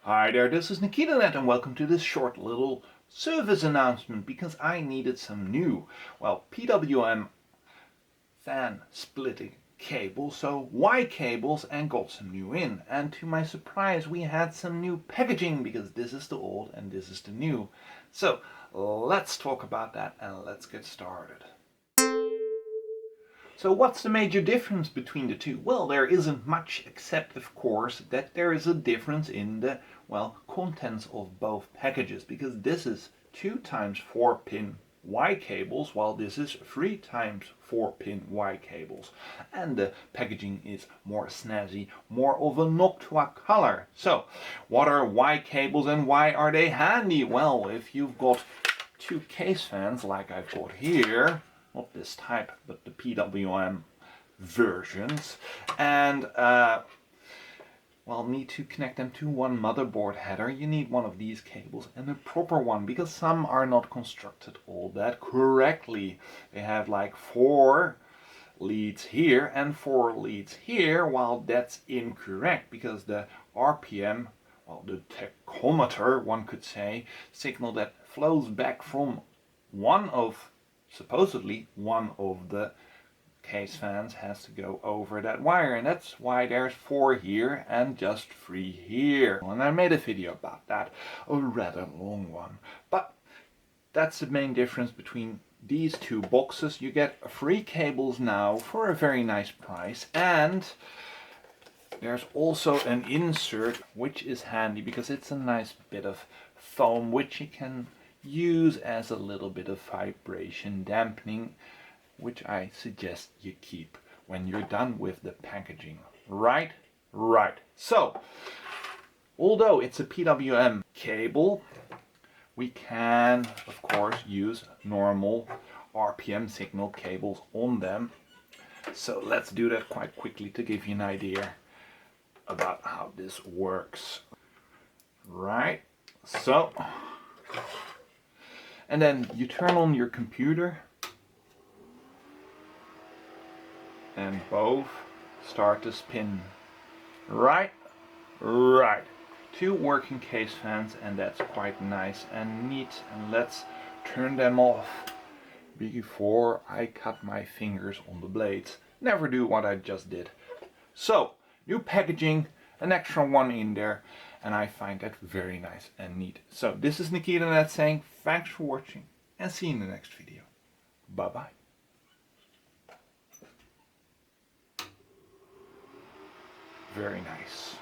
Hi there, this is NikitaNet and welcome to this short little service announcement because I needed some new, PWM fan splitting cables, so Y cables, and got some new in. And to my surprise we had some new packaging because this is the old and this is the new. So let's talk about that and let's get started. So what's the major difference between the two? Well, there isn't much, except of course that there is a difference in the, contents of both packages, because this is 2 times 4 pin Y cables, while this is 3 times 4 pin Y cables. And the packaging is more snazzy, more of a Noctua color. So, what are Y cables and why are they handy? Well, if you've got 2 case fans like I've got here, not this type, but the PWM versions, and need to connect them to one motherboard header, you need one of these cables and a proper one, because some are not constructed all that correctly. They have like 4 leads here and 4 leads here, while that's incorrect because the RPM, the tachometer, one could say, signal that flows back from supposedly one of the case fans has to go over that wire, and that's why there's 4 here and just 3 here. And I made a video about that, a rather long one, but that's the main difference between these 2 boxes. You get 3 cables now for a very nice price, and there's also an insert which is handy because it's a nice bit of foam which you can use as a little bit of vibration dampening, which I suggest you keep when you're done with the packaging. Right? So, although it's a PWM cable, we can of course use normal RPM signal cables on them. So let's do that quite quickly to give you an idea about how this works. Right? So, and then you turn on your computer and both start to spin. Right. 2 working case fans, and that's quite nice and neat. And let's turn them off before I cut my fingers on the blades. Never do what I just did. So, new packaging, an extra one in there, and I find that very nice and neat. So this is NikitaNet saying thanks for watching and see you in the next video. Bye bye. Very nice.